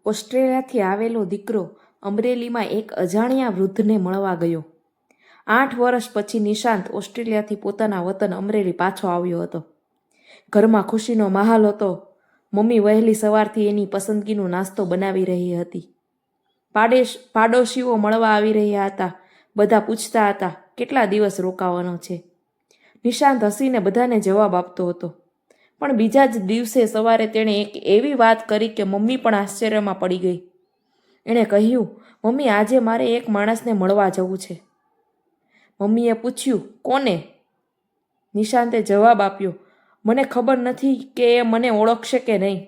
ઓસ્ટ્રેલિયાથી આવેલો દીકરો અમરેલીમાં એક અજાણ્યા વૃદ્ધને મળવા ગયો. 8 વર્ષ પછી નિશાંત ઓસ્ટ્રેલિયાથી પોતાના વતન અમરેલી પાછો આવ્યો હતો. ઘરમાં ખુશીનો માહોલ હતો. મમ્મી વહેલી સવારથી એની પસંદગીનો નાસ્તો બનાવી રહી હતી. પાડોશીઓ મળવા આવી રહ્યા હતા. બધા પૂછતા હતા, કેટલા દિવસ રોકાવાનો છે? નિશાંત હસીને બધાને જવાબ આપતો હતો. પણ બીજા જ દિવસે સવારે તેણે એક એવી વાત કરી કે મમ્મી પણ આશ્ચર્યમાં પડી ગઈ. એણે કહ્યું, મમ્મી, આજે મારે એક માણસને મળવા જવું છે. મમ્મીએ પૂછ્યું, કોને? નિશાંતે જવાબ આપ્યો, મને ખબર નથી કે એ મને ઓળખશે કે નહીં,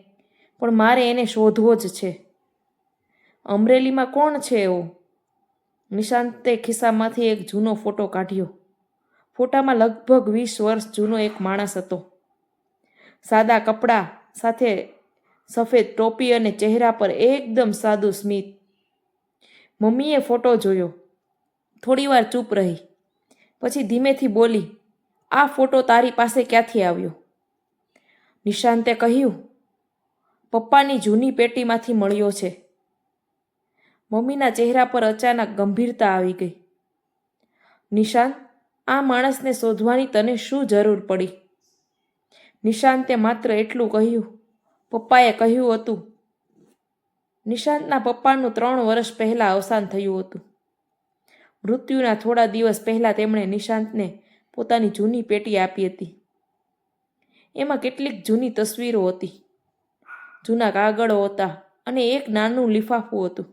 પણ મારે એને શોધવો જ છે. અમરેલીમાં કોણ છે એવો? નિશાંતે ખિસ્સામાંથી એક જૂનો ફોટો કાઢ્યો. ફોટામાં લગભગ 20 વર્ષ જૂનો એક માણસ હતો. સાદા કપડાં સાથે સફેદ ટોપી અને ચહેરા પર એકદમ સાદું સ્મિત. મમ્મીએ ફોટો જોયો. થોડીવાર ચૂપ રહી. પછી ધીમેથી બોલી, આ ફોટો તારી પાસે ક્યાંથી આવ્યો? નિશાંતે કહ્યું, પપ્પાની જૂની પેટીમાંથી મળ્યો છે. મમ્મીના ચહેરા પર અચાનક ગંભીરતા આવી ગઈ. નિશાંત, આ માણસને શોધવાની તને શું જરૂર પડી? નિશાંતે માત્ર એટલું કહ્યું, પપ્પાએ કહ્યું હતું. નિશાંતના પપ્પાનું 3 વર્ષ પહેલાં અવસાન થયું હતું. મૃત્યુના થોડા દિવસ પહેલાં તેમણે નિશાંતને પોતાની જૂની પેટી આપી હતી. એમાં કેટલીક જૂની તસવીરો હતી, જૂના કાગળો હતા અને એક નાનું લિફાફું હતું.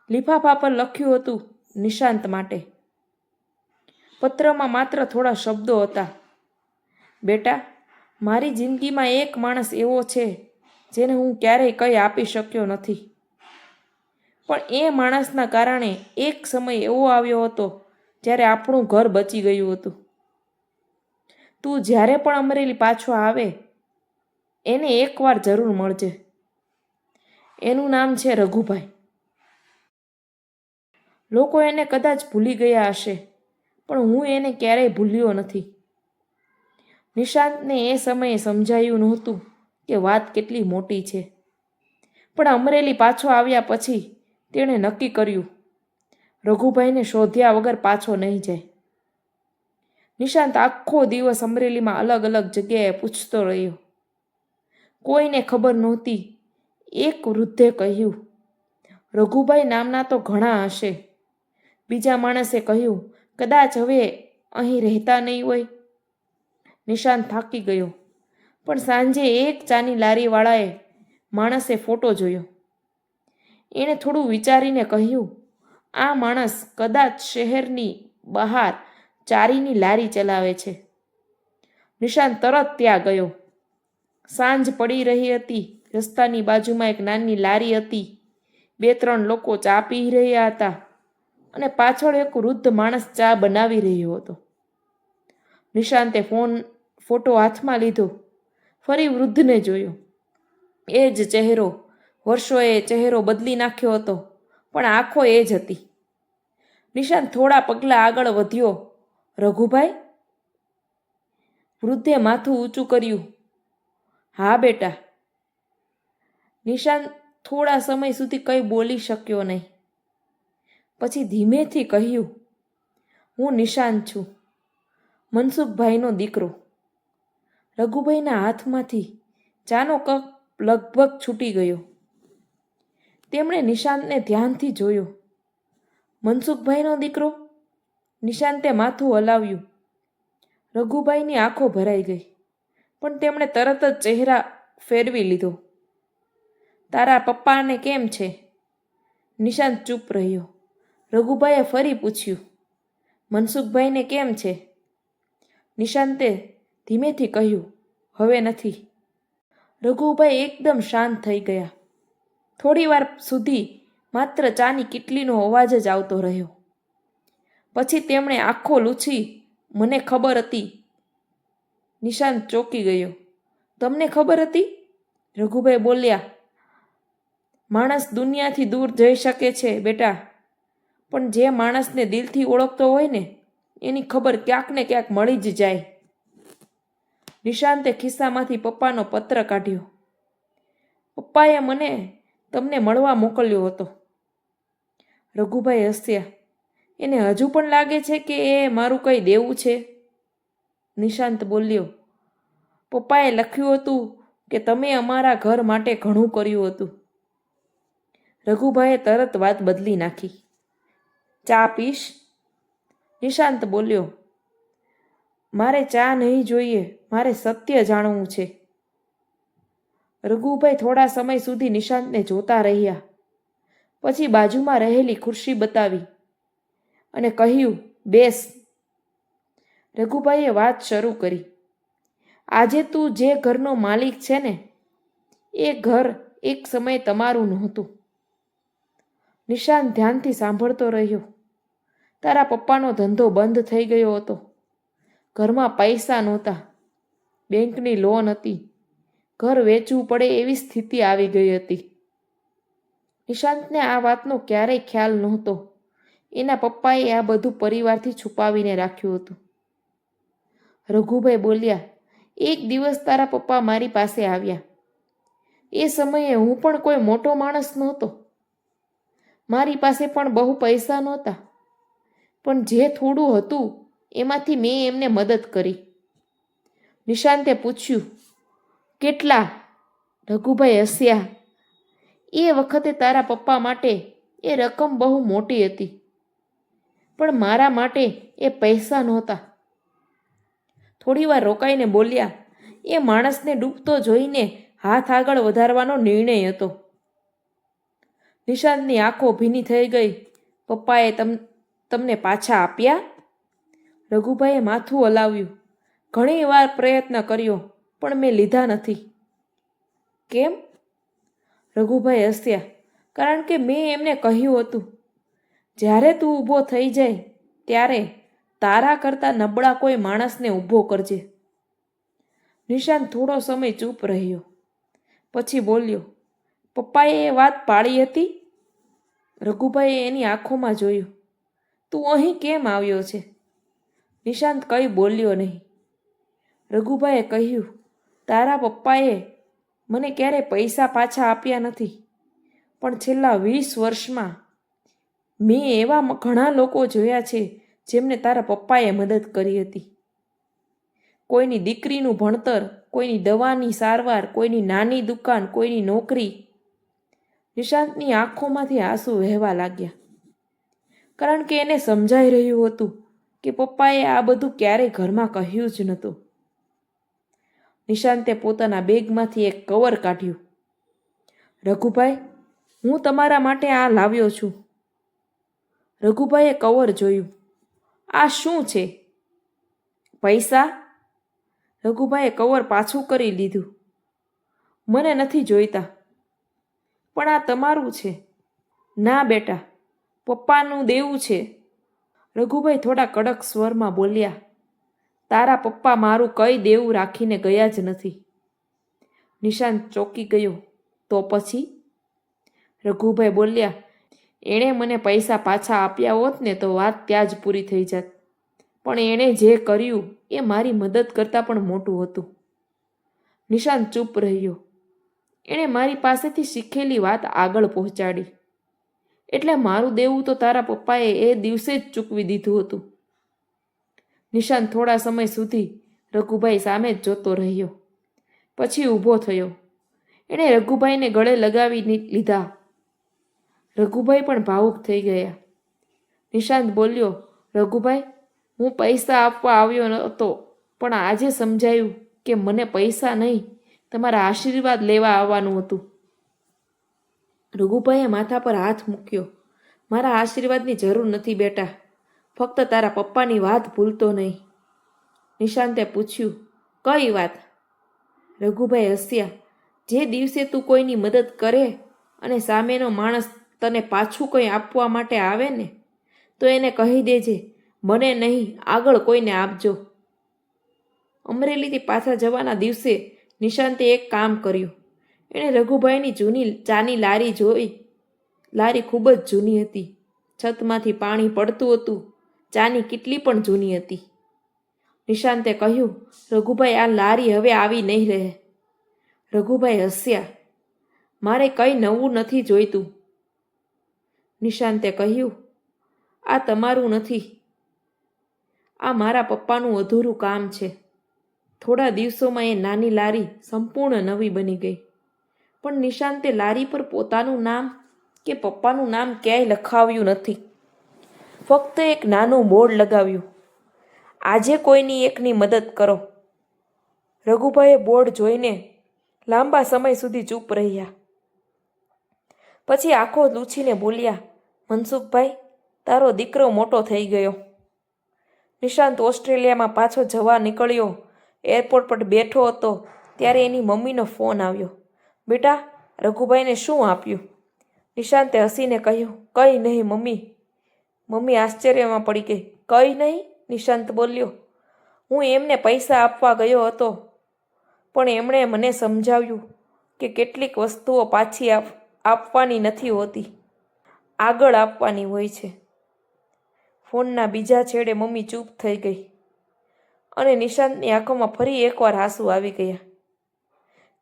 લિફાફા પર લખ્યું હતું, નિશાંત માટે. પત્રમાં માત્ર થોડા શબ્દો હતા, બેટા, મારી જિંદગીમાં એક માણસ એવો છે જેને હું ક્યારેય કંઈ આપી શક્યો નથી. પણ એ માણસના કારણે એક સમય એવો આવ્યો હતો જ્યારે આપણું ઘર બચી ગયું હતું. તું જ્યારે પણ અમરેલી પાછો આવે, એને એકવાર જરૂર મળજે. એનું નામ છે રઘુભાઈ. લોકો એને કદાચ ભૂલી ગયા હશે, પણ હું એને ક્યારેય ભૂલ્યો નથી. નિશાંતને એ સમયે સમજાયું નહોતું કે વાત કેટલી મોટી છે. પણ અમરેલી પાછો આવ્યા પછી તેણે નક્કી કર્યું, રઘુભાઈને શોધ્યા વગર પાછો નહીં જાય. નિશાંત આખો દિવસ અમરેલીમાં અલગ અલગ જગ્યાએ પૂછતો રહ્યો. કોઈને ખબર નહોતી. એક વૃદ્ધે કહ્યું, રઘુભાઈ નામના તો ઘણા હશે. બીજા માણસે કહ્યું, કદાચ હવે અહીં રહેતા નહીં હોય. નિશાંત થાકી ગયો. પણ સાંજે એક ચાની લારીવાળાએ માણસે ફોટો જોયો. એણે થોડું વિચારીને કહ્યું, આ માણસ કદાચ શહેરની બહાર ચારીની લારી ચલાવે છે. નિશાંત તરત ત્યાં ગયો. સાંજ પડી રહી હતી. રસ્તાની બાજુમાં એક નાની લારી હતી. 2-3 લોકો ચા પી રહ્યા હતા અને પાછળ એક વૃદ્ધ માણસ ચા બનાવી રહ્યો હતો. નિશાંતે ફોટો હાથમાં લીધો. ફરી વૃદ્ધને જોયો. એ જ ચહેરો. વર્ષોએ ચહેરો બદલી નાખ્યો હતો, પણ આંખો એ જ હતી. નિશાંત થોડા પગલાં આગળ વધ્યો. રઘુભાઈ? વૃદ્ધે માથું ઊંચું કર્યું. હા બેટા. નિશાંત થોડા સમય સુધી કંઈ બોલી શક્યો નહીં. પછી ધીમેથી કહ્યું, હું નિશાંત છું, મનસુખભાઈનો દીકરો. રઘુભાઈના હાથમાંથી ચાનો કપ લગભગ છૂટી ગયો. તેમણે નિશાંતને ધ્યાનથી જોયો. મનસુખભાઈનો દીકરો? નિશાંતે માથું હલાવ્યું. રઘુભાઈની આંખો ભરાઈ ગઈ, પણ તેમણે તરત જ ચહેરા ફેરવી લીધો. તારા પપ્પાને કેમ છે? નિશાંત ચૂપ રહ્યો. રઘુભાઈએ ફરી પૂછ્યું, મનસુખભાઈને કેમ છે? નિશાંતે ધીમેથી કહ્યું, હવે નથી. રઘુભાઈ એકદમ શાંત થઈ ગયા. થોડીવાર સુધી માત્ર ચાની કીટલીનો અવાજ જ આવતો રહ્યો. પછી તેમણે આંખો લૂછી, મને ખબર હતી. નિશાંત ચોંકી ગયો. તમને ખબર હતી? રઘુભાઈ બોલ્યા, માણસ દુનિયાથી દૂર જઈ શકે છે બેટા, પણ જે માણસને દિલથી ઓળખતો હોય ને, એની ખબર ક્યાંક ને ક્યાંક મળી જ જાય. નિશાંતે ખિસ્સામાંથી પપ્પાનો પત્ર કાઢ્યો. પપ્પાએ મને તમને મળવા મોકલ્યો હતો. રઘુભાઈ હસ્યા. એને હજુ પણ લાગે છે કે એ મારું કંઈ દેવું છે? નિશાંત બોલ્યો. પપ્પાએ લખ્યું હતું કે તમે અમારા ઘર માટે ઘણું કર્યું હતું. રઘુભાઈએ તરત વાત બદલી નાખી. ચા પીશ? નિશાંત બોલ્યો. મારે ચા નહીં જોઈએ, મારે સત્ય જાણવું છે. રઘુભાઈ થોડા સમય સુધી નિશાંતને જોતા રહ્યા. પછી બાજુમાં રહેલી ખુરશી બતાવી અને કહ્યું, બેસ. રઘુભાઈએ વાત શરૂ કરી. આજે તું જે ઘરનો માલિક છે ને, એ ઘર એક સમયે તમારું નહોતું. નિશાંત ધ્યાનથી સાંભળતો રહ્યો. તારા પપ્પાનો ધંધો બંધ થઈ ગયો હતો. ઘરમાં પૈસા નહોતા. બેંકની લોન હતી. ઘર વેચવું પડે એવી સ્થિતિ આવી ગઈ હતી. નિશાંતને આ વાતનો ક્યારેય ખ્યાલ નહોતો. એના પપ્પાએ આ બધું પરિવારથી છુપાવીને રાખ્યું હતું. રઘુભાઈ બોલ્યા. એક દિવસ તારા પપ્પા મારી પાસે આવ્યા. એ સમયે હું પણ કોઈ મોટો માણસ નહોતો. મારી પાસે પણ બહુ પૈસા નહોતા. પણ જે થોડું હતું એમાંથી મેં એમને મદદ કરી. નિશાંતે પૂછ્યું, કેટલા? રઘુભાઈ હસ્યા. એ વખતે તારા પપ્પા માટે એ રકમ બહુ મોટી હતી, પણ મારા માટે એ પૈસા નહોતા. થોડી વાર રોકાઈને બોલ્યા. એ માણસને ડૂબતો જોઈને હાથ આગળ વધારવાનો નિર્ણય હતો. નિશાંતની આંખો ભીની થઈ ગઈ. પપ્પાએ તમને પાછા આપ્યા? રઘુભાઈએ માથું હલાવ્યું. ઘણી વાર પ્રયત્ન કર્યો, પણ મેં લીધા નથી. કેમ? રઘુભાઈ હસ્યા. કારણ કે મેં એમને કહ્યું હતું, જ્યારે તું ઊભો થઈ જાય ત્યારે તારા કરતાં નબળા કોઈ માણસને ઊભો કરજે. નિશાંત થોડો સમય ચૂપ રહ્યો. પછી બોલ્યો, પપ્પાએ એ વાત પાળી હતી? રઘુભાઈએ એની આંખોમાં જોયું. તું અહીં કેમ આવ્યો છે? નિશાંત કંઈ બોલ્યો નહીં. રઘુભાઈએ કહ્યું, તારા પપ્પાએ મને ક્યારેય પૈસા પાછા આપ્યા નથી, પણ છેલ્લા 20 વર્ષમાં મેં એવા ઘણા લોકો જોયા છે જેમને તારા પપ્પાએ મદદ કરી હતી. કોઈની દીકરીનું ભણતર, કોઈની દવાની સારવાર, કોઈની નાની દુકાન, કોઈની નોકરી. નિશાંતની આંખોમાંથી આંસુ વહેવા લાગ્યા, કારણ કે એને સમજાઈ રહ્યું હતું કે પપ્પાએ આ બધું ક્યારેય ઘરમાં કહ્યું જ નહોતું. નિશાંતે પોતાના બેગમાંથી એક કવર કાઢ્યું. રઘુભાઈ, હું તમારા માટે આ લાવ્યો છું. રઘુભાઈએ કવર જોયું. આ શું છે? પૈસા? રઘુભાઈએ કવર પાછું કરી લીધું. મને નથી જોઈતા. પણ આ તમારું છે. ના બેટા, પપ્પાનું દેવું છે. રઘુભાઈ થોડા કડક સ્વરમાં બોલ્યા. તારા પપ્પા મારું કંઈ દેવું રાખીને ગયા જ નથી. નિશાંત ચોંકી ગયો. તો પછી? રઘુભાઈ બોલ્યા. એણે મને પૈસા પાછા આપ્યા હોત ને તો વાત ત્યાં જ પૂરી થઈ જાત. પણ એણે જે કર્યું એ મારી મદદ કરતાં પણ મોટું હતું. નિશાંત ચૂપ રહ્યો. એણે મારી પાસેથી શીખેલી વાત આગળ પહોંચાડી. એટલે મારું દેવું તો તારા પપ્પાએ એ દિવસે જ ચૂકવી દીધું હતું. નિશાંત થોડા સમય સુધી રઘુભાઈ સામે જ જોતો રહ્યો. પછી ઊભો થયો. એણે રઘુભાઈને ગળે લગાવી લીધા. રઘુભાઈ પણ ભાવુક થઈ ગયા. નિશાંત બોલ્યો, રઘુભાઈ, હું પૈસા આપવા આવ્યો નહોતો, પણ આજે સમજાયું કે મને પૈસા નહીં, તમારા આશીર્વાદ લેવા આવવાનું હતું. રઘુભાઈએ માથા પર હાથ મૂક્યો. મારા આશીર્વાદની જરૂર નથી બેટા. ફક્ત તારા પપ્પાની વાત ભૂલતો નહીં. નિશાંતે પૂછ્યું, કઈ વાત? રઘુભાઈ હસ્યા. જે દિવસે તું કોઈની મદદ કરે અને સામેનો માણસ તને પાછું કંઈ આપવા માટે આવે ને, તો એને કહી દેજે, મને નહીં, આગળ કોઈને આપજો. અમરેલીથી પાછા જવાના દિવસે નિશાંતે એક કામ કર્યું. એણે રઘુભાઈની જૂની ચાની લારી જોઈ. લારી ખૂબ જ જૂની હતી. છતમાંથી પાણી પડતું હતું. ચાની કિટલી પણ જૂની હતી. નિશાંતે કહ્યું, રઘુભાઈ, આ લારી હવે આવી નહીં રહે. રઘુભાઈ હસ્યા. મારે કંઈ નવું નથી જોઈતું. નિશાંતે કહ્યું, આ તમારું નથી, આ મારા પપ્પાનું અધૂરું કામ છે. થોડા દિવસોમાં એ નાની લારી સંપૂર્ણ નવી બની ગઈ. પણ નિશાંતે લારી પર પોતાનું નામ કે પપ્પાનું નામ ક્યાંય લખાવ્યું નથી. ફક્ત એક નાનું બોર્ડ લગાવ્યું, આજે કોઈની એકની મદદ કરો. રઘુભાઈએ બોર્ડ જોઈને લાંબા સમય સુધી ચૂપ રહ્યા. પછી આંખો લૂછીને બોલ્યા, મનસુખભાઈ, તારો દીકરો મોટો થઈ ગયો. નિશાંત ઓસ્ટ્રેલિયામાં પાછો જવા નીકળ્યો. એરપોર્ટ પર બેઠો હતો ત્યારે એની મમ્મીનો ફોન આવ્યો. બેટા, રઘુભાઈને શું આપ્યું? નિશાંતે હસીને કહ્યું, કંઈ નહીં મમ્મી. મમ્મી આશ્ચર્યમાં પડી ગઈ. કંઈ નહીં? નિશાંત બોલ્યો. હું એમને પૈસા આપવા ગયો હતો, પણ એમણે મને સમજાવ્યું કે કેટલીક વસ્તુઓ પાછી આપવાની નથી હોતી, આગળ આપવાની હોય છે. ફોનના બીજા છેડે મમ્મી ચૂપ થઈ ગઈ અને નિશાંતની આંખોમાં ફરી એકવાર આંસુ આવી ગયા.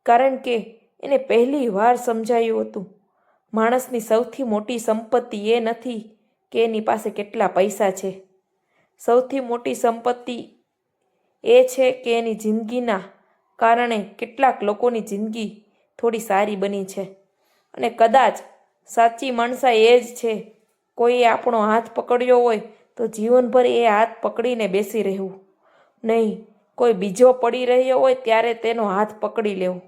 કારણ કે એને પહેલી વાર સમજાયું હતું, માણસની સૌથી મોટી સંપત્તિ એ નથી કે એની પાસે કેટલા પૈસા છે. સૌથી મોટી સંપત્તિ એ છે કે એની જિંદગીના કારણે કેટલાક લોકોની જિંદગી થોડી સારી બની છે. અને કદાચ સાચી માણસા એ જ છે, કોઈએ આપણો હાથ પકડ્યો હોય તો જીવનભર એ હાથ પકડીને બેસી રહેવું નહીં, કોઈ બીજો પડી રહ્યો હોય ત્યારે તેનો હાથ પકડી લેવો.